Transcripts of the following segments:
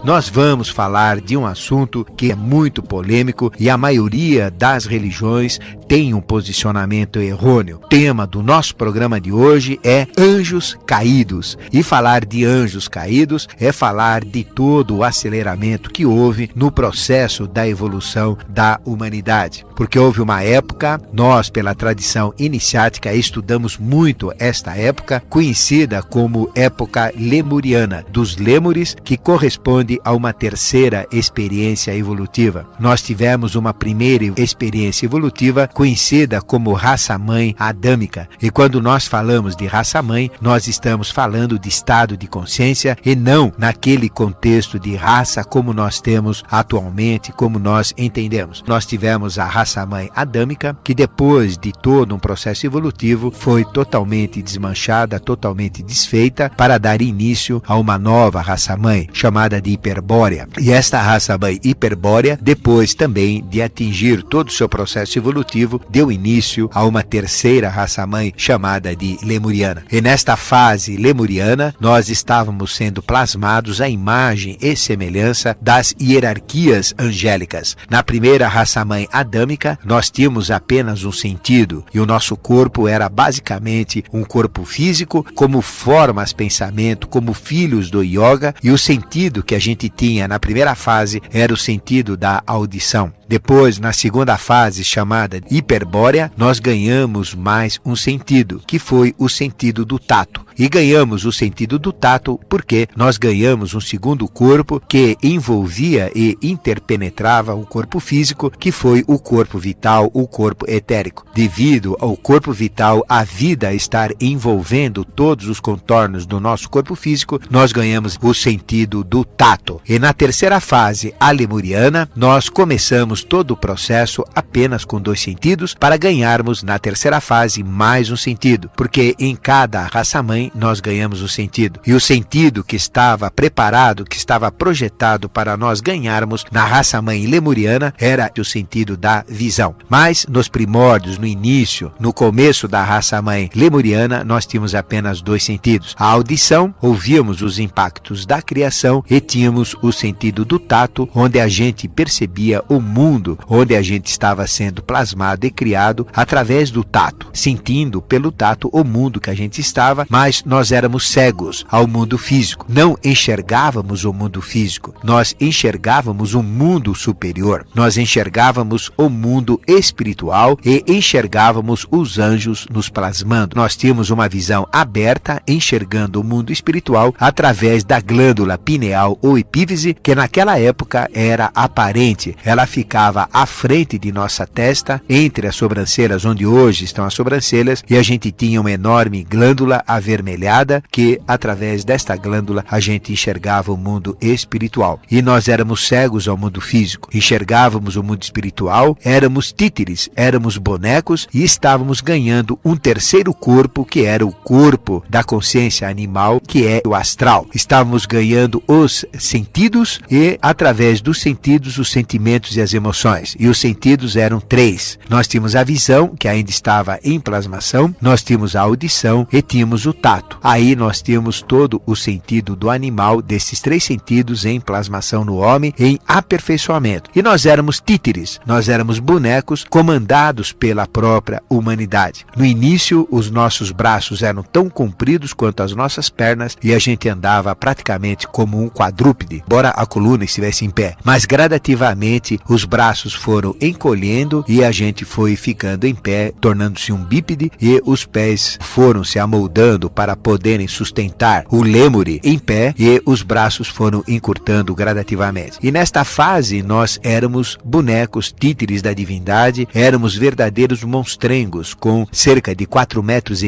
nós vamos falar de um assunto que é muito polêmico e a maioria das religiões tem um posicionamento errôneo. O tema do nosso programa de hoje é anjos caídos. E falar de anjos caídos é falar de todo o aceleramento que houve no processo da evolução da humanidade. Porque houve uma época, nós pela tradição iniciática estudamos muito esta época, conhecida como época lemuriana, dos lêmures, que corresponde a uma terceira experiência evolutiva. Nós tivemos uma primeira experiência evolutiva conhecida como raça-mãe adâmica. E quando nós falamos de raça-mãe, nós estamos falando de estado de consciência e não naquele contexto de raça como nós temos atualmente, como nós entendemos. Nós tivemos a raça-mãe adâmica, que depois de todo um processo evolutivo foi totalmente desmanchada, totalmente desfeita, para dar início a uma nova raça-mãe, chamada de hiperbórea. E esta raça-mãe hiperbórea, depois também de atingir todo o seu processo evolutivo, deu início a uma terceira raça-mãe, chamada de lemuriana. E nesta fase lemuriana, nós estávamos sendo plasmados à imagem e semelhança das hierarquias angélicas. Na primeira raça-mãe adâmica, nós tínhamos apenas um sentido, e o nosso corpo era basicamente um corpo físico, como formas pensamento, como filhos do yoga, e o sentido que a gente tinha na primeira fase era o sentido da audição. Depois, na segunda fase, chamada hiperbórea, nós ganhamos mais um sentido, que foi o sentido do tato. E ganhamos o sentido do tato porque nós ganhamos um segundo corpo que envolvia e interpenetrava o corpo físico, que foi o corpo vital, o corpo etérico. Devido ao corpo vital, a vida estar envolvendo todos os contornos do nosso corpo físico, nós ganhamos o sentido do tato. E na terceira fase, a lemuriana, nós começamos todo o processo apenas com 2 sentidos para ganharmos na terceira fase mais um sentido, porque em cada raça-mãe nós ganhamos o sentido. E o sentido que estava preparado, que estava projetado para nós ganharmos na raça-mãe lemuriana era o sentido da visão. Mas nos primórdios, no início, no começo da raça-mãe lemuriana, nós tínhamos apenas 2 sentidos. A audição, ouvíamos os impactos da criação, e tínhamos o sentido do tato, onde a gente percebia o mundo, onde a gente estava sendo plasmado e criado através do tato, sentindo pelo tato o mundo que a gente estava, mas nós éramos cegos ao mundo físico. Não enxergávamos o mundo físico, nós enxergávamos um mundo superior, nós enxergávamos o mundo espiritual e enxergávamos os anjos nos plasmando. Nós tínhamos uma visão aberta, enxergando o mundo espiritual através da glândula pineal ou epífise, que naquela época era aparente. Ela ficava à frente de nossa testa, entre as sobrancelhas, onde hoje estão as sobrancelhas, e a gente tinha uma enorme glândula avermelhada, que através desta glândula a gente enxergava o mundo espiritual. E nós éramos cegos ao mundo físico, enxergávamos o mundo espiritual, éramos títeres, éramos bonecos, e estávamos ganhando um terceiro corpo, que era o corpo da consciência animal, que é o astral. Estávamos ganhando os sentidos e, através dos sentidos, os sentimentos e as emoções. E os sentidos eram 3. Nós tínhamos a visão, que ainda estava em plasmação, nós tínhamos a audição e tínhamos o tato. Aí nós tínhamos todo o sentido do animal, desses 3 sentidos em plasmação no homem, em aperfeiçoamento. E nós éramos títeres, nós éramos bonecos comandados pela própria humanidade. No início, os nossos braços eram tão compridos quanto as nossas pernas, e a gente andava praticamente como um quadrúpede, embora a coluna estivesse em pé. Mas gradativamente os braços foram encolhendo e a gente foi ficando em pé, tornando-se um bípede, e os pés foram se amoldando para poderem sustentar o lêmure em pé, e os braços foram encurtando gradativamente. E nesta fase nós éramos bonecos títeres da divindade, éramos verdadeiros monstrengos com cerca de 4,30 metros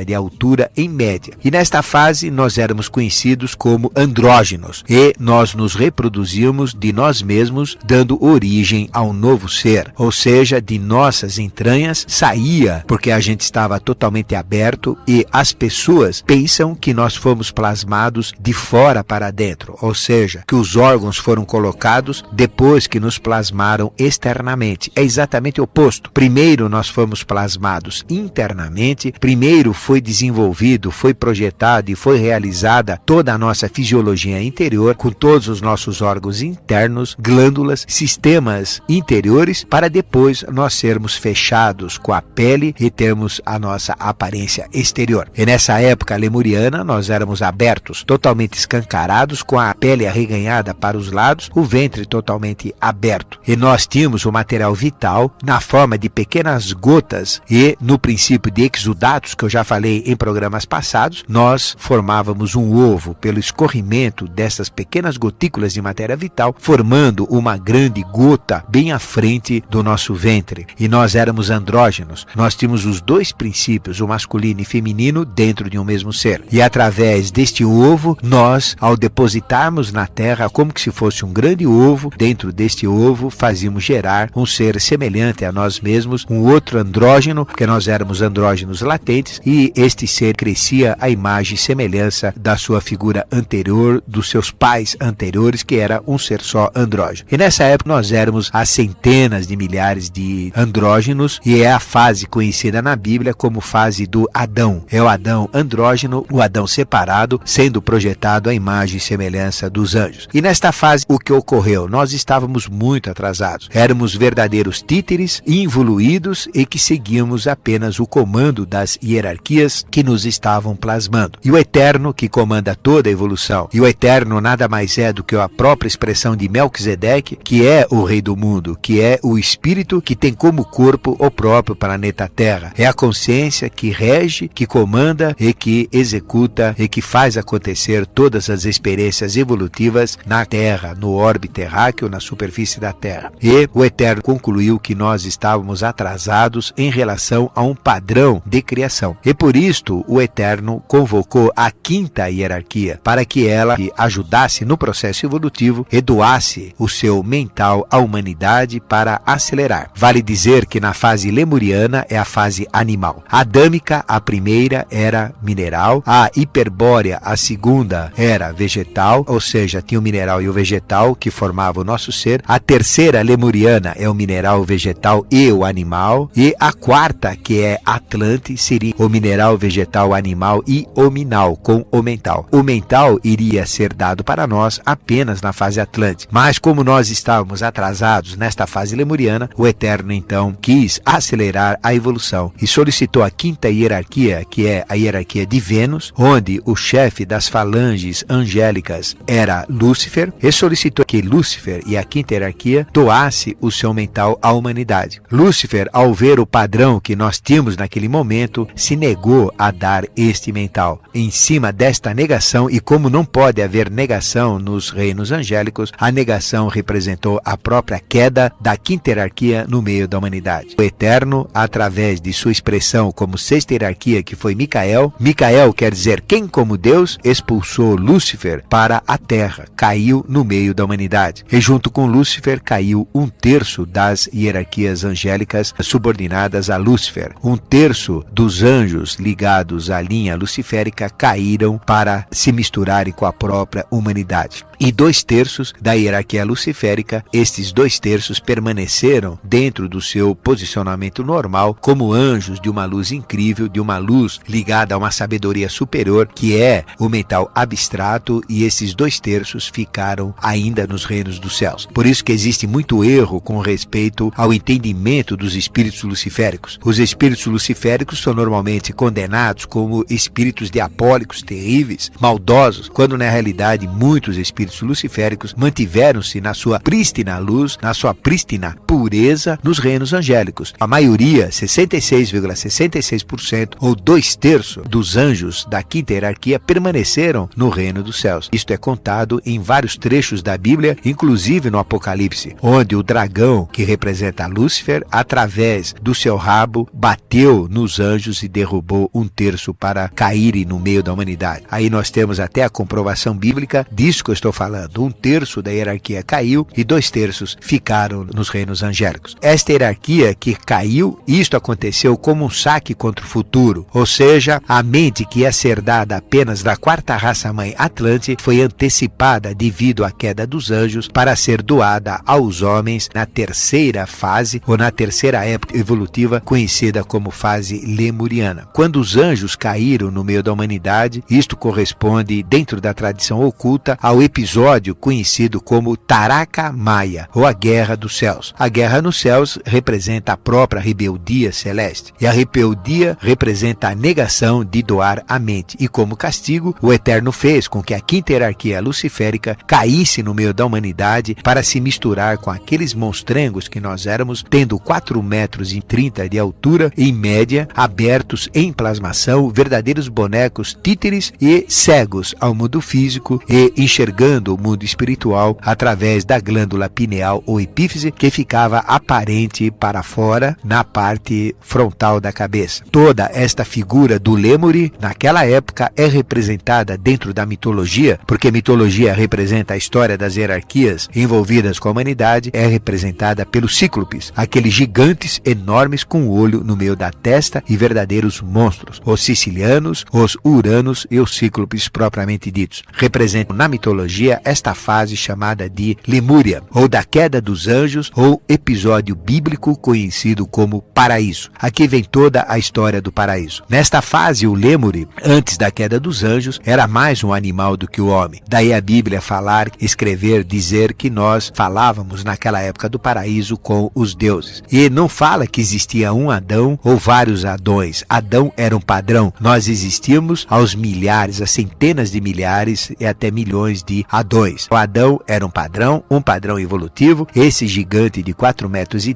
de altura em média. E nesta fase nós éramos conhecidos como andrógenos, e nós nos reproduzíamos de nós mesmos, dando origem origem a um novo ser, ou seja, de nossas entranhas saía, porque a gente estava totalmente aberto e as pessoas pensam que nós fomos plasmados de fora para dentro, ou seja, que os órgãos foram colocados depois que nos plasmaram externamente. É exatamente o oposto. Primeiro nós fomos plasmados internamente, primeiro foi desenvolvido, foi projetado e foi realizada toda a nossa fisiologia interior, com todos os nossos órgãos internos, glândulas, sistemas interiores, para depois nós sermos fechados com a pele e termos a nossa aparência exterior. E nessa época lemuriana nós éramos abertos, totalmente escancarados, com a pele arreganhada para os lados, o ventre totalmente aberto. E nós tínhamos o material vital na forma de pequenas gotas e no princípio de exudatos, que eu já falei em programas passados, nós formávamos um ovo pelo escorrimento dessas pequenas gotículas de matéria vital, formando uma grande gota bem à frente do nosso ventre. E nós éramos andrógenos. Nós tínhamos os dois princípios, o masculino e feminino, dentro de um mesmo ser. E através deste ovo, nós, ao depositarmos na terra, como que se fosse um grande ovo, dentro deste ovo fazíamos gerar um ser semelhante a nós mesmos, um outro andrógeno, porque nós éramos andrógenos latentes, e este ser crescia à imagem e semelhança da sua figura anterior, dos seus pais anteriores, que era um ser só andrógeno. E nessa época nós éramos há centenas de milhares de andrógenos, e é a fase conhecida na Bíblia como fase do Adão. É o Adão andrógeno, o Adão separado, sendo projetado à imagem e semelhança dos anjos. E nesta fase, o que ocorreu? Nós estávamos muito atrasados. Éramos verdadeiros títeres, involuídos e que seguíamos apenas o comando das hierarquias que nos estavam plasmando. E o Eterno, que comanda toda a evolução, e o Eterno nada mais é do que a própria expressão de Melquisedeque, que é o Rei do mundo, que é o Espírito que tem como corpo o próprio planeta Terra. É a consciência que rege, que comanda e que executa e que faz acontecer todas as experiências evolutivas na Terra, no orbe terráqueo, na superfície da Terra. E o Eterno concluiu que nós estávamos atrasados em relação a um padrão de criação. E por isto o Eterno convocou a quinta hierarquia para que ela ajudasse no processo evolutivo e doasse o seu mental à humanidade para acelerar. Vale dizer que na fase lemuriana é a fase animal. A adâmica, a primeira, era mineral, a hiperbórea, a segunda, era vegetal, ou seja, tinha o mineral e o vegetal que formavam o nosso ser. A terceira lemuriana é o mineral, o vegetal e o animal. E a quarta, que é Atlante, seria o mineral, vegetal, animal e o minal, com o mental. O mental iria ser dado para nós apenas na fase Atlante. Mas como nós estávamos atrasados nesta fase lemuriana, o Eterno então quis acelerar a evolução e solicitou a quinta hierarquia, que é a hierarquia de Vênus, onde o chefe das falanges angélicas era Lúcifer, e solicitou que Lúcifer e a quinta hierarquia doasse o seu mental à humanidade. Lúcifer, ao ver o padrão que nós tínhamos naquele momento, se negou a dar este mental. Em cima desta negação, e como não pode haver negação nos reinos angélicos, a negação representou a própria queda da quinta hierarquia no meio da humanidade. O Eterno, através de sua expressão como sexta hierarquia, que foi Micael, Micael quer dizer quem como Deus, expulsou Lúcifer para a terra, caiu no meio da humanidade. E junto com Lúcifer caiu 1/3 das hierarquias angélicas subordinadas a Lúcifer. 1/3 dos anjos ligados à linha luciférica caíram para se misturarem com a própria humanidade. E 2/3 da hierarquia luciférica, estes 2/3 permaneceram dentro do seu posicionamento normal como anjos de uma luz incrível, de uma luz ligada a uma sabedoria superior, que é o mental abstrato, e esses 2/3 ficaram ainda nos reinos dos céus. Por isso que existe muito erro com respeito ao entendimento dos espíritos luciféricos. Os espíritos luciféricos são normalmente condenados como espíritos diabólicos, terríveis, maldosos, quando na realidade muitos espíritos luciféricos mantiveram-se na sua prístina luz, na sua prístina pureza nos reinos angélicos. A maioria, 66,66% ou 2/3 dos anjos da quinta hierarquia permaneceram no reino dos céus. Isto é contado em vários trechos da Bíblia, inclusive no Apocalipse, onde o dragão, que representa Lúcifer, através do seu rabo, bateu nos anjos e derrubou 1/3 para caírem no meio da humanidade. Aí nós temos até a comprovação bíblica disso que eu estou falando. 1/3 da hierarquia caiu e 2/3 anjos ficaram nos reinos angélicos. Esta hierarquia que caiu, isto aconteceu como um saque contra o futuro, ou seja, a mente que ia ser dada apenas da quarta raça-mãe Atlante foi antecipada devido à queda dos anjos para ser doada aos homens na terceira fase ou na terceira época evolutiva conhecida como fase lemuriana. Quando os anjos caíram no meio da humanidade, isto corresponde, dentro da tradição oculta, ao episódio conhecido como Taraka Maya, ou a Guerra dos Céus. A Guerra nos Céus representa a própria rebeldia celeste, e a rebeldia representa a negação de doar a mente, e como castigo, o Eterno fez com que a quinta hierarquia luciférica caísse no meio da humanidade para se misturar com aqueles monstrengos que nós éramos, tendo 4,30 metros de altura, em média, abertos em plasmação, verdadeiros bonecos títeres e cegos ao mundo físico e enxergando o mundo espiritual através da glândula pineal ou epífise que ficava aparente para fora na parte frontal da cabeça. Toda esta figura do Lemuri, naquela época, é representada dentro da mitologia, porque mitologia representa a história das hierarquias envolvidas com a humanidade, é representada pelos cíclopes, aqueles gigantes enormes com o olho no meio da testa e verdadeiros monstros, os sicilianos, os uranos e os cíclopes propriamente ditos. Representam na mitologia esta fase chamada de Lemúria, ou da queda dos anjos, ou episódio bíblico conhecido como paraíso. Aqui vem toda a história do paraíso. Nesta fase, o Lemuri, antes da queda dos anjos, era mais um animal do que o homem. Daí a Bíblia falar, escrever, dizer que nós falávamos naquela época do paraíso com os deuses. E não fala que existia um Adão ou vários Adões. Adão era um padrão. Nós existíamos aos milhares, a centenas de milhares e até milhões de Adões. O Adão era um padrão evolutivo, esse gigante de 4,30 metros,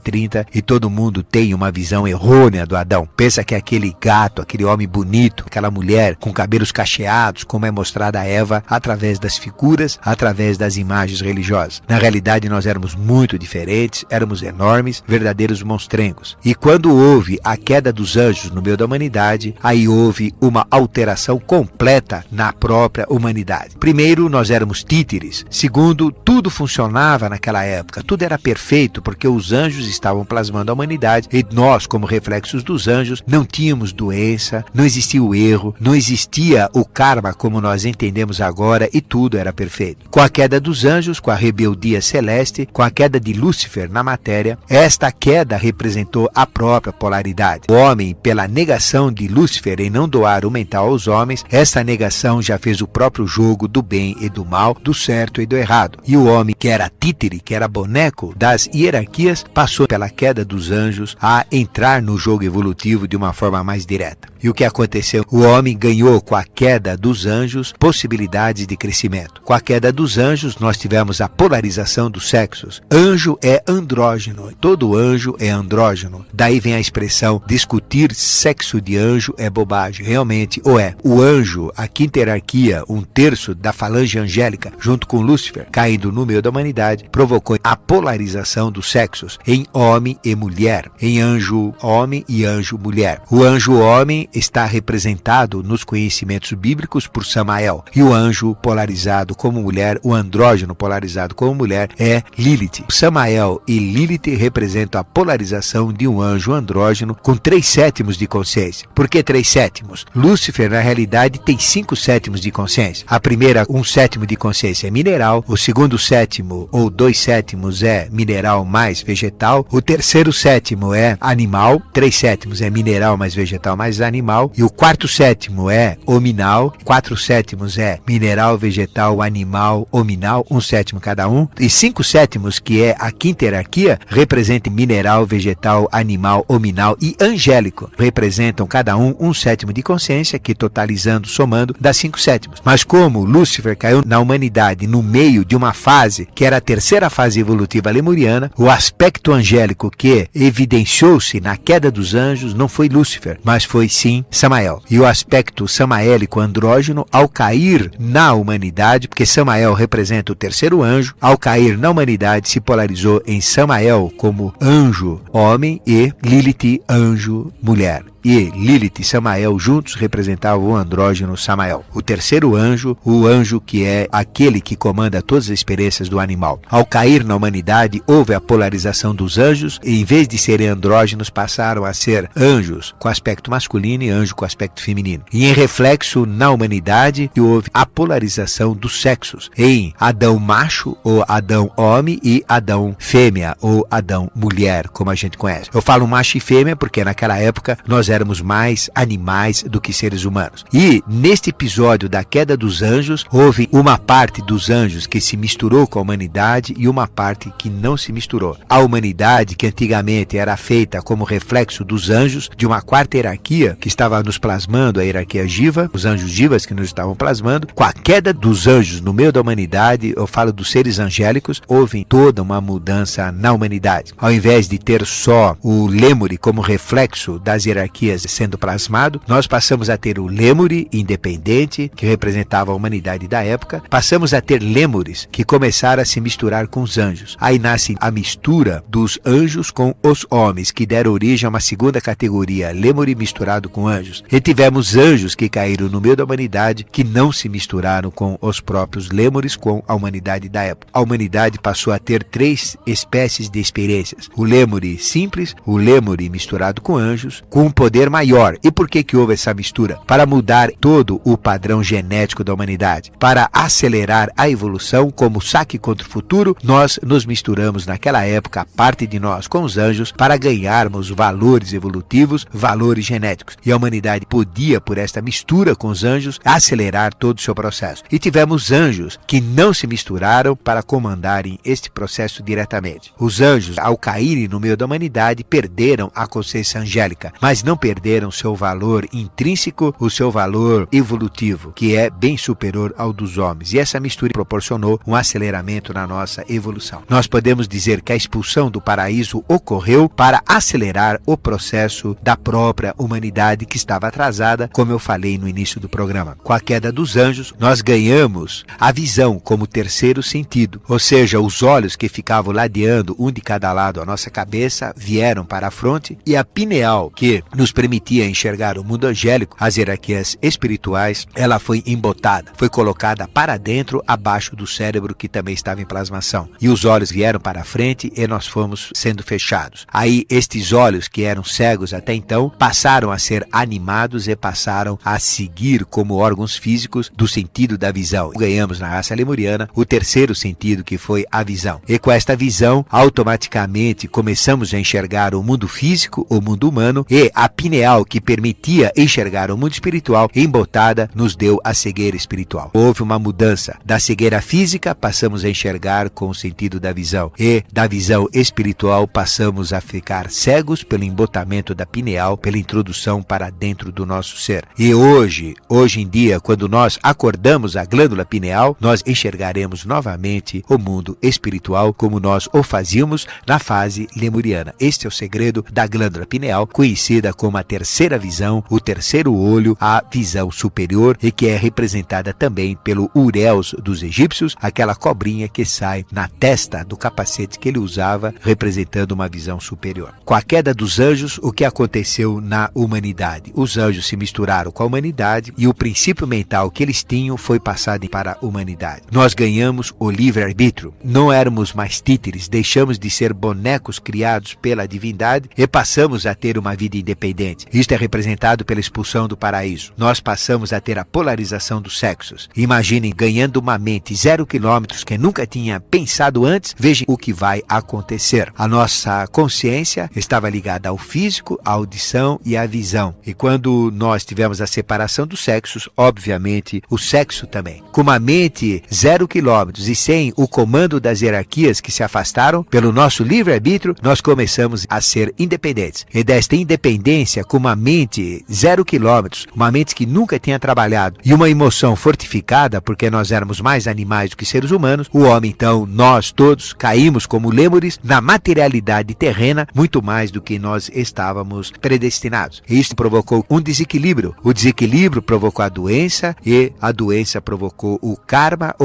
e todo mundo tem uma visão errônea do Adão. Pensa que é aquele gato, aquele homem bonito, aquela mulher com cabelos cacheados, como é mostrada a Eva através das figuras, através das imagens religiosas. Na realidade, nós éramos muito diferentes, éramos enormes, verdadeiros monstrengos. E quando houve a queda dos anjos no meio da humanidade, aí houve uma alteração completa na própria humanidade. Primeiro, nós éramos títeres. Segundo, tudo funcionava naquela época, tudo era perfeito, porque os anjos estavam plasmando a humanidade e nós, como reflexos dos anjos, não tínhamos doença, não existia o erro, não existia o karma como nós entendemos agora, e tudo era perfeito. Com a queda dos anjos, com a rebeldia celeste, com a queda de Lúcifer na matéria, esta queda representou a própria polaridade. O homem, pela negação de Lúcifer em não doar o mental aos homens, essa negação já fez o próprio jogo do bem e do mal, do certo e do errado. E o homem, que era títere, que era boneco das hierarquias, passou pela queda dos anjos a entrar no jogo evolutivo de uma forma mais direta. E o que aconteceu? O homem ganhou com a queda dos anjos possibilidades de crescimento. Com a queda dos anjos, nós tivemos a polarização dos sexos. Anjo é andrógeno, todo anjo é andrógeno. Daí vem a expressão discutir sexo de anjo é bobagem. Realmente, ou é. O anjo, a quinta hierarquia, um terço da falange angélica, junto com Lúcifer, caindo no meio da humanidade, provocou a polarização dos sexos em homem e mulher, em anjo homem e anjo mulher. O anjo homem está representado nos conhecimentos bíblicos por Samael, e o anjo polarizado como mulher, o andrógeno polarizado como mulher, é Lilith. Samael e Lilith representam a polarização de um anjo andrógeno com 3/7 de consciência. Por que 3/7? Lúcifer, na realidade, tem 5/7 de consciência. A primeira, 1/7 de consciência é mineral, o segundo sétimo, ou 2/7 é mineral mais vegetal, o terceiro sétimo é animal, 3/7 é mineral mais vegetal mais animal, e o quarto sétimo é hominal, 4/7 é mineral, vegetal, animal, hominal, 1/7 cada um, e 5/7, que é a quinta hierarquia, representa mineral, vegetal, animal, hominal e angélico. Representam cada um 1/7 de consciência, que totalizando, somando, dá 5/7. Mas como Lúcifer caiu na humanidade no meio de uma fase, que era a terceira fase evolutiva lemuriana, o aspecto angélico que evidenciou-se na queda dos anjos não foi Lúcifer, mas foi sim Samael. E o aspecto samaélico andrógeno, ao cair na humanidade, porque Samael representa o terceiro anjo, ao cair na humanidade se polarizou em Samael como anjo homem e Lilith anjo mulher. e Lilith e Samael juntos representavam o andrógeno Samael. O terceiro anjo, o anjo que é aquele que comanda todas as experiências do animal. Ao cair na humanidade, houve a polarização dos anjos e, em vez de serem andrógenos, passaram a ser anjos com aspecto masculino e anjo com aspecto feminino. E em reflexo, na humanidade, houve a polarização dos sexos em Adão macho ou Adão homem e Adão fêmea ou Adão mulher, como a gente conhece. Eu falo macho e fêmea porque naquela época nós éramos mais animais do que seres humanos. E neste episódio da queda dos anjos, houve uma parte dos anjos que se misturou com a humanidade e uma parte que não se misturou. A humanidade, que antigamente era feita como reflexo dos anjos, de uma quarta hierarquia que estava nos plasmando, a hierarquia Jiva, os anjos Jivas que nos estavam plasmando, com a queda dos anjos no meio da humanidade, eu falo dos seres angélicos, houve toda uma mudança na humanidade. Ao invés de ter só o Lemuri como reflexo das hierarquias sendo plasmado, nós passamos a ter o Lemuri independente, que representava a humanidade da época, passamos a ter Lemures que começaram a se misturar com os anjos. Aí nasce a mistura dos anjos com os homens, que deram origem a uma segunda categoria, Lemuri misturado com anjos. E tivemos anjos que caíram no meio da humanidade, que não se misturaram com os próprios Lemures, com a humanidade da época. A humanidade passou a ter três espécies de experiências: o Lemuri simples, o Lemuri misturado com anjos, com um poder maior. E por que houve essa mistura? Para mudar todo o padrão genético da humanidade, para acelerar a evolução. Como saque contra o futuro, nós nos misturamos naquela época, a parte de nós com os anjos, para ganharmos valores evolutivos, valores genéticos. E a humanidade podia, por esta mistura com os anjos, acelerar todo o seu processo. E tivemos anjos que não se misturaram para comandarem este processo diretamente. Os anjos, ao caírem no meio da humanidade, perderam a consciência angélica, mas não perderam seu valor intrínseco, o seu valor evolutivo, que é bem superior ao dos homens. E essa mistura proporcionou um aceleramento na nossa evolução. Nós podemos dizer que a expulsão do paraíso ocorreu para acelerar o processo da própria humanidade, que estava atrasada, como eu falei no início do programa. Com a queda dos anjos, nós ganhamos a visão como terceiro sentido, ou seja, os olhos que ficavam ladeando um de cada lado a nossa cabeça vieram para a fronte, e a pineal, que nos permitia enxergar o mundo angélico, as hierarquias espirituais, ela foi embotada, foi colocada para dentro, abaixo do cérebro, que também estava em plasmação. E os olhos vieram para a frente e nós fomos sendo fechados. Aí estes olhos, que eram cegos até então, passaram a ser animados e passaram a seguir como órgãos físicos do sentido da visão. Ganhamos na raça lemuriana o terceiro sentido, que foi a visão. E com esta visão, automaticamente começamos a enxergar o mundo físico, o mundo humano, e a pineal, que permitia enxergar o mundo espiritual, embotada, nos deu a cegueira espiritual. Houve uma mudança. Da cegueira física, passamos a enxergar com o sentido da visão. E da visão espiritual, passamos a ficar cegos pelo embotamento da pineal, pela introdução para dentro do nosso ser. E hoje em dia, quando nós acordamos a glândula pineal, nós enxergaremos novamente o mundo espiritual como nós o fazíamos na fase lemuriana. Este é o segredo da glândula pineal, conhecida como a terceira visão, o terceiro olho, a visão superior, e que é representada também pelo ureus dos egípcios, aquela cobrinha que sai na testa do capacete que ele usava, representando uma visão superior. Com a queda dos anjos, o que aconteceu na humanidade? Os anjos se misturaram com a humanidade e o princípio mental que eles tinham foi passado para a humanidade. Nós ganhamos o livre-arbítrio, não éramos mais títeres, deixamos de ser bonecos criados pela divindade e passamos a ter uma vida independente. Isto é representado pela expulsão do paraíso. Nós passamos a ter a polarização dos sexos. Imaginem, ganhando uma mente 0 quilômetros que nunca tinha pensado antes, vejam o que vai acontecer. A nossa consciência estava ligada ao físico, à audição e à visão. E quando nós tivemos a separação dos sexos, obviamente o sexo também. Com uma mente 0 quilômetros e sem o comando das hierarquias que se afastaram, pelo nosso livre-arbítrio, nós começamos a ser independentes. E desta independência, com uma mente 0 quilômetros, uma mente que nunca tinha trabalhado e uma emoção fortificada, porque nós éramos mais animais do que seres humanos, o homem, então, nós todos caímos como lêmures na materialidade terrena, muito mais do que nós estávamos predestinados. E isso provocou um desequilíbrio. O desequilíbrio provocou a doença, e a doença provocou o karma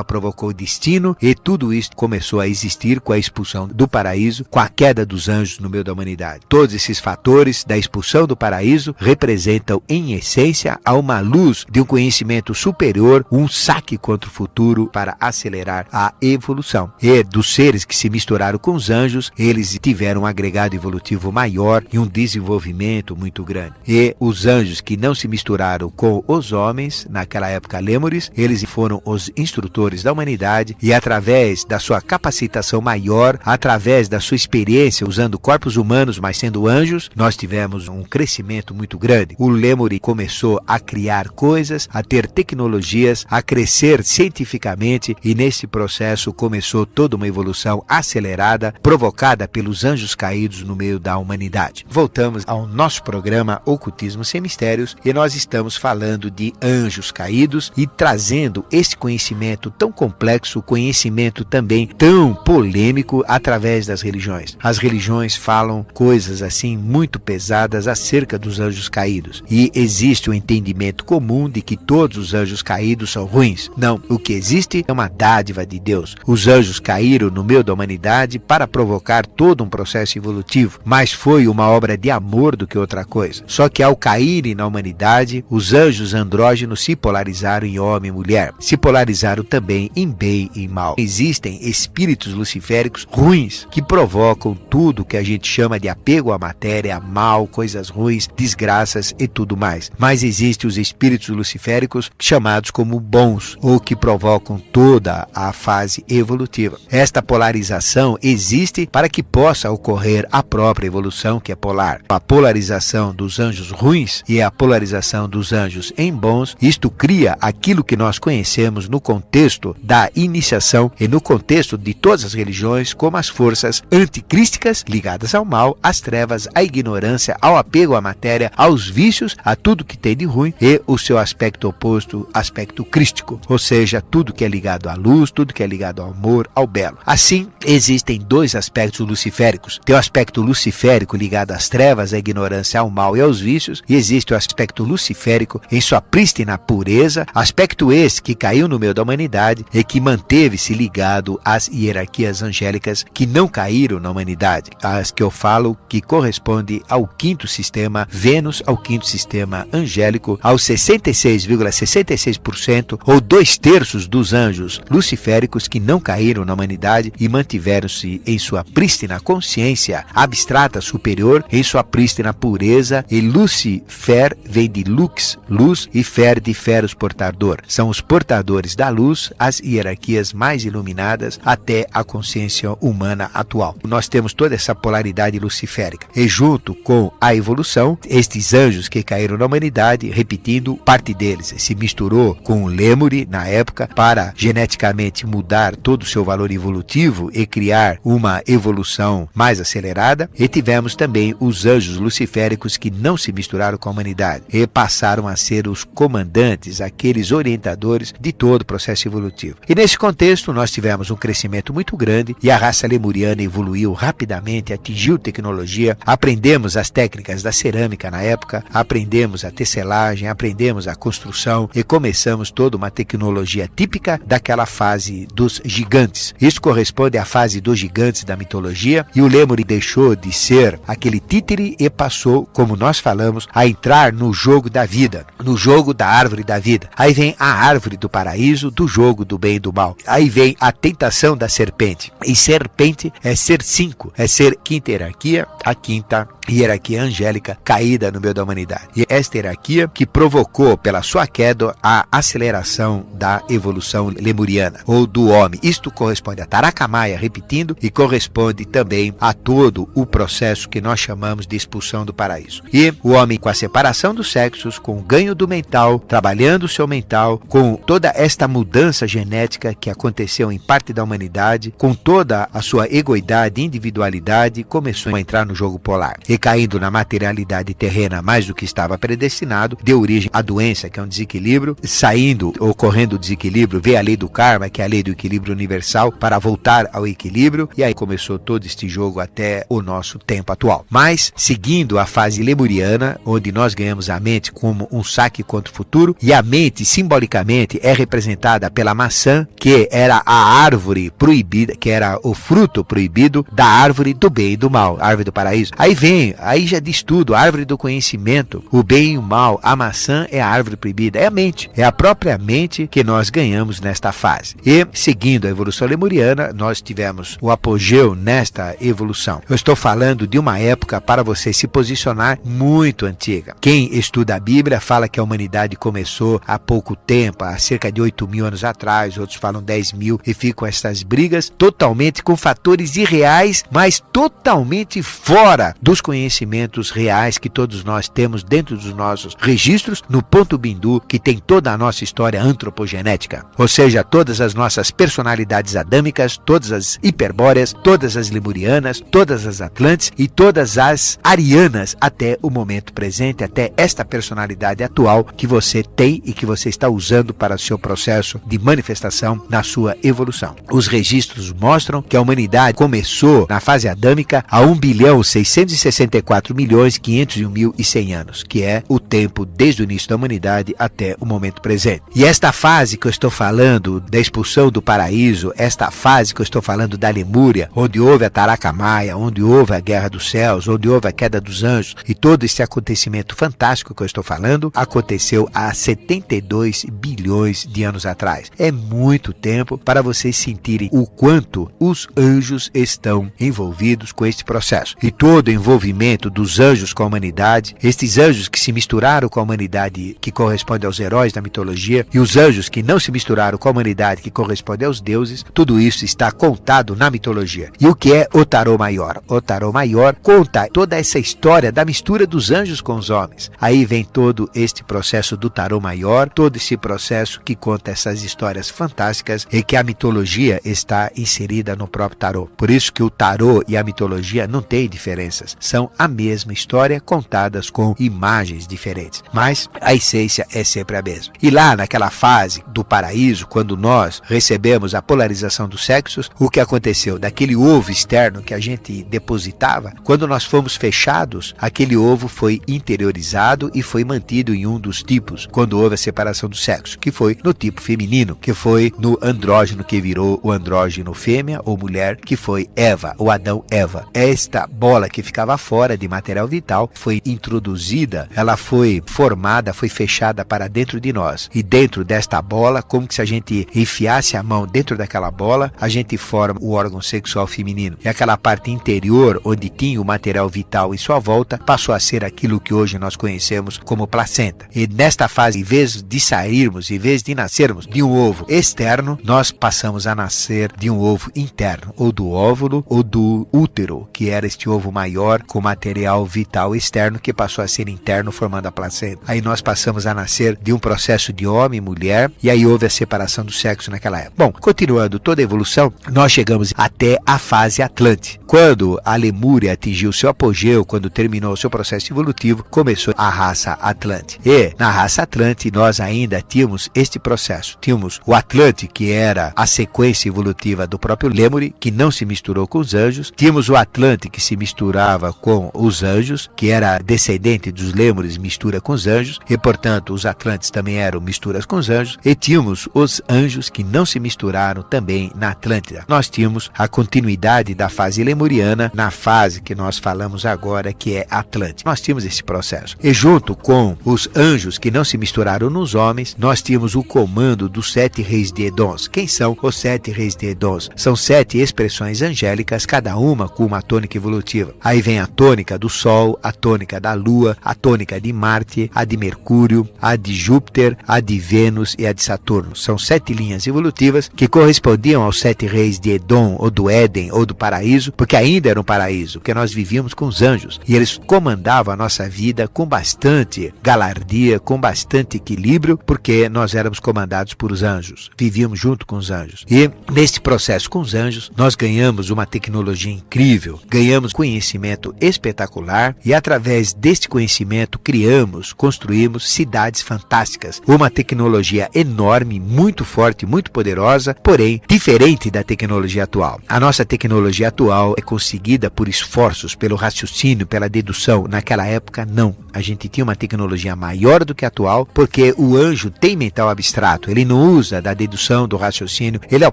provocou o destino, e tudo isso começou a existir com a expulsão do paraíso, com a queda dos anjos no meio da humanidade. Todos esses fatores da expulsão do paraíso representam, em essência, a uma luz de um conhecimento superior, um saque contra o futuro para acelerar a evolução. E dos seres que se misturaram com os anjos, eles tiveram um agregado evolutivo maior e um desenvolvimento muito grande. E os anjos que não se misturaram com os homens, naquela época lêmures, eles foram os instrutores da humanidade e através da sua capacitação maior, através da sua experiência usando corpos humanos, mas sendo anjos, nós tivemos um crescimento muito grande. O lêmure começou a criar coisas, a ter tecnologias, a crescer cientificamente e nesse processo começou toda uma evolução acelerada provocada pelos anjos caídos no meio da humanidade. Voltamos ao nosso programa Ocultismo Sem Mistérios e nós estamos falando de anjos caídos e trazendo esse conhecimento tão complexo, conhecimento também tão polêmico através das religiões. As religiões falam coisas assim muito pesadas acerca dos anjos caídos e existe um entendimento comum de que todos os anjos caídos são ruins. Não, o que existe é uma dádiva de Deus. Os anjos caíram no meio da humanidade para provocar todo um processo evolutivo, mas foi uma obra de amor do que outra coisa. Só que ao caírem na humanidade, os anjos andrógenos se polarizaram em homem e mulher, se polarizaram também em bem e mal. Existem espíritos luciféricos ruins que provocam tudo que a gente chama de apego à matéria, mal, coisas ruins, desgraças e tudo mais. Mas existem os espíritos luciféricos chamados como bons, ou que provocam toda a fase evolutiva. Esta polarização existe para que possa ocorrer a própria evolução, que é polar. A polarização dos anjos ruins e a polarização dos anjos em bons, isto cria aquilo que nós conhecemos no contexto da iniciação e no contexto de todas as religiões como as forças anticrísticas ligadas ao mal, às trevas, à ignorância, ao apego à matéria, aos vícios, a tudo que tem de ruim e o seu aspecto oposto, aspecto crístico, ou seja, tudo que é ligado à luz, tudo que é ligado ao amor, ao belo. Assim, existem dois aspectos luciféricos. Tem o aspecto luciférico ligado às trevas, à ignorância, ao mal e aos vícios, e existe o aspecto luciférico em sua prístina pureza, aspecto esse que caiu no meio da humanidade e que manteve-se ligado às hierarquias angélicas que não caíram na humanidade, as que eu falo que corresponde ao quinto sistema Vênus, ao quinto sistema angélico, aos 66,66% ou 2/3 dos anjos luciféricos que não caíram na humanidade e mantiveram-se em sua prístina consciência abstrata superior, em sua prístina pureza. E Lucifer vem de lux, luz, e fer de feros portador. São os portadores da luz, as hierarquias mais iluminadas até a consciência humana atual. Nós temos toda essa polaridade luciférica. E junto com a evolução, estes anjos que caíram na humanidade, repetindo, parte deles se misturou com o lêmure na época para geneticamente mudar todo o seu valor evolutivo e criar uma evolução mais acelerada. E tivemos também os anjos luciféricos que não se misturaram com a humanidade e passaram a ser os comandantes, aqueles orientadores de todo o processo evolutivo. E nesse contexto nós tivemos um crescimento muito grande e a raça lemuriana evoluiu rapidamente, atingiu tecnologia, aprendemos as técnicas da cerâmica na época, aprendemos a tecelagem, aprendemos a construção e começamos toda uma tecnologia típica daquela fase dos gigantes. Isso corresponde à fase dos gigantes da mitologia e o lêmure deixou de ser aquele títere e passou, como nós falamos, a entrar no jogo da vida, no jogo da árvore da vida. Aí vem a árvore do paraíso, do jogo do bem e do mal. Aí vem a tentação da serpente. E serpente é ser 5, é ser quinta hierarquia, a quinta hierarquia angélica caída no meio da humanidade. E esta hierarquia que provocou pela sua queda a aceleração da evolução lemuriana ou do homem. Isto corresponde a Taraka-Maya, repetindo, e corresponde também a todo o processo que nós chamamos de expulsão do paraíso. E o homem, com a separação dos sexos, com o ganho do mental, trabalhando o seu mental, com toda esta mudança genética que aconteceu em parte da humanidade, com toda a sua egoidade e individualidade, começou a entrar no jogo polar. E caindo na materialidade terrena mais do que estava predestinado, deu origem à doença, que é um desequilíbrio, saindo, ocorrendo o desequilíbrio, veio a lei do karma, que é a lei do equilíbrio universal, para voltar ao equilíbrio, e aí começou todo este jogo até o nosso tempo atual. Mas, seguindo a fase lemuriana, onde nós ganhamos a mente como um saque contra o futuro, e a mente, simbolicamente, é representada pela maçã, que era a árvore proibida, que era o fruto proibido da árvore do bem e do mal, a árvore do paraíso. Aí vem bem, aí já diz tudo, a árvore do conhecimento, o bem e o mal, a maçã é a árvore proibida, é a mente, é a própria mente que nós ganhamos nesta fase. E, seguindo a evolução lemuriana, nós tivemos o apogeu nesta evolução. Eu estou falando de uma época, para você se posicionar, muito antiga. Quem estuda a Bíblia fala que a humanidade começou há pouco tempo, há cerca de 8.000 anos atrás, outros falam 10.000, e ficam essas brigas totalmente com fatores irreais, mas totalmente fora dos conhecimentos reais que todos nós temos dentro dos nossos registros, no ponto bindu, que tem toda a nossa história antropogenética, ou seja, todas as nossas personalidades adâmicas, todas as hiperbóreas, todas as lemurianas, todas as atlantes e todas as arianas até o momento presente, até esta personalidade atual que você tem e que você está usando para o seu processo de manifestação na sua evolução. Os registros mostram que a humanidade começou na fase adâmica há 1.664.501.100 anos, que é o tempo desde o início da humanidade até o momento presente. E esta fase que eu estou falando da expulsão do paraíso, esta fase que eu estou falando da Lemúria, onde houve a Taraka-Maia, onde houve a Guerra dos Céus, onde houve a queda dos anjos e todo esse acontecimento fantástico que eu estou falando, aconteceu há 72 bilhões de anos atrás. É muito tempo para vocês sentirem o quanto os anjos estão envolvidos com este processo. E todo o envolvimento dos anjos com a humanidade, estes anjos que se misturaram com a humanidade, que corresponde aos heróis da mitologia, e os anjos que não se misturaram com a humanidade, que corresponde aos deuses, tudo isso está contado na mitologia. E o que é o tarô maior? O tarô maior conta toda essa história da mistura dos anjos com os homens. Aí vem todo este processo do tarô maior, todo esse processo que conta essas histórias fantásticas e que a mitologia está inserida no próprio tarô. Por isso que o tarô e a mitologia não têm diferenças, são a mesma história contadas com imagens diferentes, mas a essência é sempre a mesma. E lá naquela fase do paraíso, quando nós recebemos a polarização dos sexos, o que aconteceu? Daquele ovo externo que a gente depositava, quando nós fomos fechados, aquele ovo foi interiorizado e foi mantido em um dos tipos, quando houve a separação do sexo, que foi no tipo feminino, que foi no andrógeno que virou o andrógeno fêmea ou mulher, que foi Eva, o Adão-Eva. Esta bola que ficava fora de material vital foi introduzida, ela foi formada, foi fechada para dentro de nós. E dentro desta bola, como que se a gente enfiasse a mão dentro daquela bola, a gente forma o órgão sexual feminino. E aquela parte interior, onde tinha o material vital em sua volta, passou a ser aquilo que hoje nós conhecemos como placenta. E nesta fase, em vez de sairmos, em vez de nascermos de um ovo externo, nós passamos a nascer de um ovo interno, ou do óvulo ou do útero, que era este ovo maior com material vital externo que passou a ser interno, formando a placenta. Aí nós passamos a nascer de um processo de homem e mulher, e aí houve a separação do sexo naquela época. Bom, continuando toda a evolução, nós chegamos até a fase Atlante. Quando a Lemúria atingiu seu apogeu, quando terminou o seu processo evolutivo, começou a raça Atlante. E na raça Atlante nós ainda tínhamos este processo. Tínhamos o Atlante, que era a sequência evolutiva do próprio Lemuri, que não se misturou com os anjos. Tínhamos o Atlante, que se misturava com os anjos, que era descendente dos Lemures, mistura com os anjos, e portanto os Atlantes também eram misturas com os anjos. E tínhamos os anjos que não se misturaram também na Atlântida. Nós tínhamos a continuidade da fase lemuriana na fase que nós falamos agora, que é Atlante. Nós tínhamos esse processo. E junto com os anjos que não se misturaram nos homens, nós tínhamos o comando dos 7 reis de Edons. Quem são os 7 reis de Edons? São 7 expressões angélicas, cada uma com uma tônica evolutiva. Aí vem a tônica do Sol, a tônica da Lua, a tônica de Marte, a de Mercúrio, a de Júpiter, a de Vênus e a de Saturno. São 7 linhas evolutivas que correspondiam aos 7 reis de Edom, ou do Éden, ou do paraíso, porque ainda era um paraíso, que nós vivíamos com os anjos. E eles comandavam a nossa vida com bastante galardia, com bastante equilíbrio, porque nós éramos comandados por os anjos. Vivíamos junto com os anjos. E neste processo com os anjos, nós ganhamos uma tecnologia incrível, ganhamos conhecimento espetacular, e através deste conhecimento criamos, construímos cidades fantásticas. Uma tecnologia enorme, muito forte, muito poderosa, porém diferente da tecnologia atual. A nossa tecnologia atual é conseguida por esforços, pelo raciocínio, pela dedução. Naquela época, não. A gente tinha uma tecnologia maior do que a atual, porque o anjo tem mental abstrato. Ele não usa da dedução, do raciocínio. Ele é o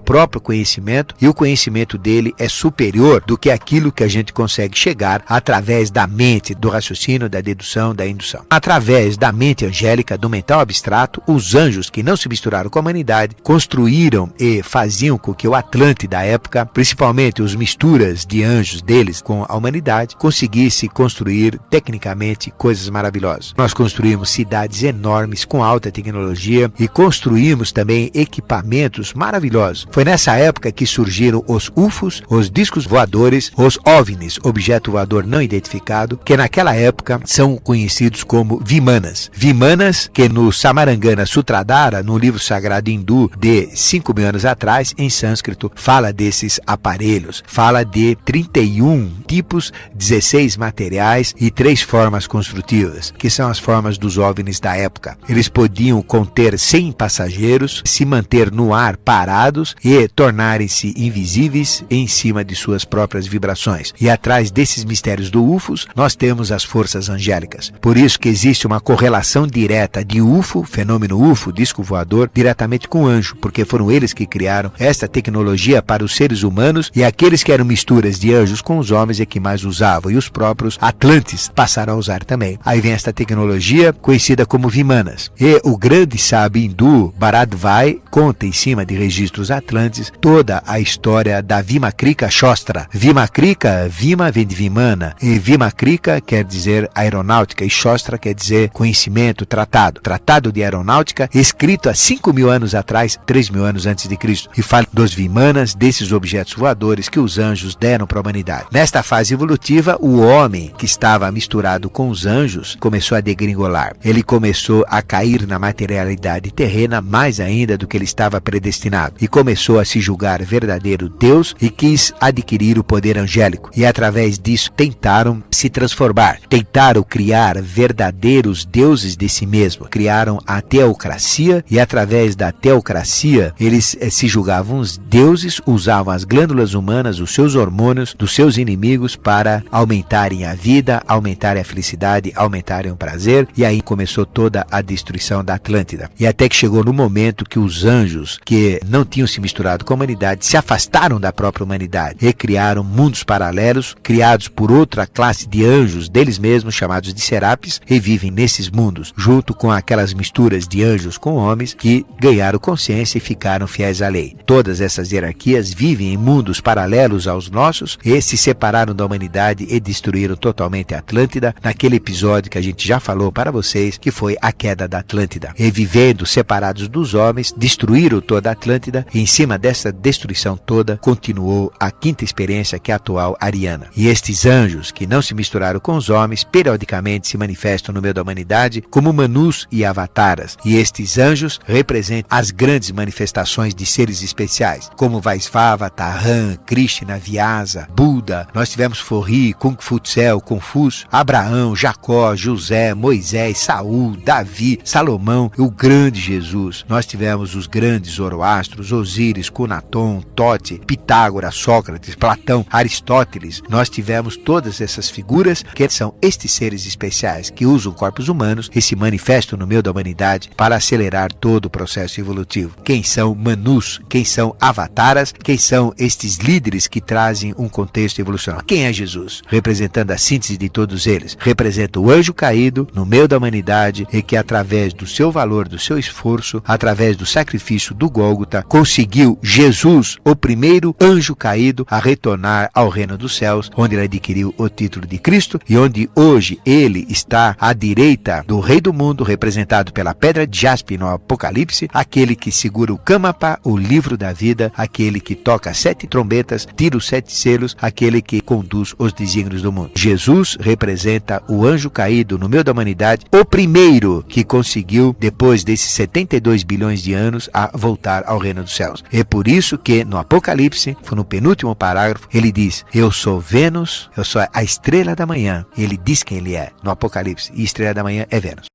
próprio conhecimento, e o conhecimento dele é superior do que aquilo que a gente consegue chegar através através da mente, do raciocínio, da dedução, da indução. Através da mente angélica, do mental abstrato, os anjos que não se misturaram com a humanidade construíram e faziam com que o Atlante da época, principalmente os misturas de anjos deles com a humanidade, conseguisse construir tecnicamente coisas maravilhosas. Nós construímos cidades enormes com alta tecnologia e construímos também equipamentos maravilhosos. Foi nessa época que surgiram os UFOs, os discos voadores, os OVNIs, objeto voador não identificado, que naquela época são conhecidos como Vimanas. Vimanas, que no Samarangana Sutradhara, no livro sagrado hindu de 5.000 anos atrás, em sânscrito, fala desses aparelhos. Fala de 31 tipos, 16 materiais e 3 formas construtivas, que são as formas dos OVNIs da época. Eles podiam conter 100 passageiros, se manter no ar parados e tornarem-se invisíveis em cima de suas próprias vibrações. E atrás desses mistérios do UFOs, nós temos as forças angélicas. Por isso que existe uma correlação direta de UFO, fenômeno UFO, disco voador, diretamente com anjo, porque foram eles que criaram esta tecnologia para os seres humanos, e aqueles que eram misturas de anjos com os homens é que mais usavam, e os próprios Atlantes passaram a usar também. Aí vem esta tecnologia conhecida como Vimanas. E o grande sábio hindu Bharadvai conta em cima de registros atlantes toda a história da Vimakrika Shostra. Vimakrika, Vima vem de Vimana, e Vimakrika quer dizer aeronáutica, e Shostra quer dizer conhecimento, tratado. Tratado de aeronáutica, escrito há 5.000 anos atrás, 3.000 anos antes de Cristo, e fala dos Vimanas, desses objetos voadores que os anjos deram para a humanidade. Nesta fase evolutiva, o homem que estava misturado com os anjos começou a degringolar. Ele começou a cair na materialidade terrena mais ainda do que ele estava predestinado, e começou a se julgar verdadeiro Deus e quis adquirir o poder angélico, e através disso tentaram se transformar, tentaram criar verdadeiros deuses de si mesmo, criaram a teocracia, e através da teocracia eles se julgavam os deuses, usavam as glândulas humanas, os seus hormônios dos seus inimigos para aumentarem a vida, aumentarem a felicidade, aumentarem o prazer, e aí começou toda a destruição da Atlântida. E até que chegou no momento que os anjos, que não tinham se misturado com a humanidade, se afastaram da própria humanidade e criaram mundos paralelos, criados por outra classe de anjos deles mesmos, chamados de Serapis, e vivem nesses mundos, junto com aquelas misturas de anjos com homens que ganharam consciência e ficaram fiéis à lei. Todas essas hierarquias vivem em mundos paralelos aos nossos e se separaram da humanidade e destruíram totalmente a Atlântida, naquele episódio que a gente já falou para vocês, que foi a queda da Atlântida. E vivendo separados dos homens, destruíram toda a Atlântida, e em cima dessa destruição toda, continuou a quinta experiência, que é a atual Ariana. E estes anjos, que não se misturaram com os homens, periodicamente se manifestam no meio da humanidade como Manus e Avataras. E estes anjos representam as grandes manifestações de seres especiais, como Vaisvava, Tahan, Krishna, Vyasa, Buda. Nós tivemos Forri, Kung Fu Tsel, Confúcio, Abraão, Jacó, José, Moisés, Saul, Davi, Salomão, o grande Jesus. Nós tivemos os grandes Zoroastros, Osíris, Cunaton, Tote, Pitágoras, Sócrates, Platão, Aristóteles. Nós tivemos todas essas figuras que são estes seres especiais que usam corpos humanos e se manifestam no meio da humanidade para acelerar todo o processo evolutivo. Quem são Manus? Quem são Avataras? Quem são estes líderes que trazem um contexto evolucional? Quem é Jesus? Representando a síntese de todos eles. Representa o anjo caído no meio da humanidade e que através do seu valor, do seu esforço, através do sacrifício do Gólgota, conseguiu Jesus, o primeiro anjo caído, a retornar ao reino dos céus, onde ele adquiriu o título de Cristo e onde hoje ele está à direita do Rei do Mundo, representado pela pedra de jaspe no Apocalipse, aquele que segura o Kamapa, o livro da vida, aquele que toca 7 trombetas, tira os 7 selos, aquele que conduz os desígnios do mundo. Jesus representa o anjo caído no meio da humanidade, o primeiro que conseguiu, depois desses 72 bilhões de anos, a voltar ao reino dos céus. É por isso que no Apocalipse, no penúltimo parágrafo, ele diz: eu sou Vênus, eu sou a estrela da manhã. Ele diz quem ele é no Apocalipse, e estrela da manhã é Vênus.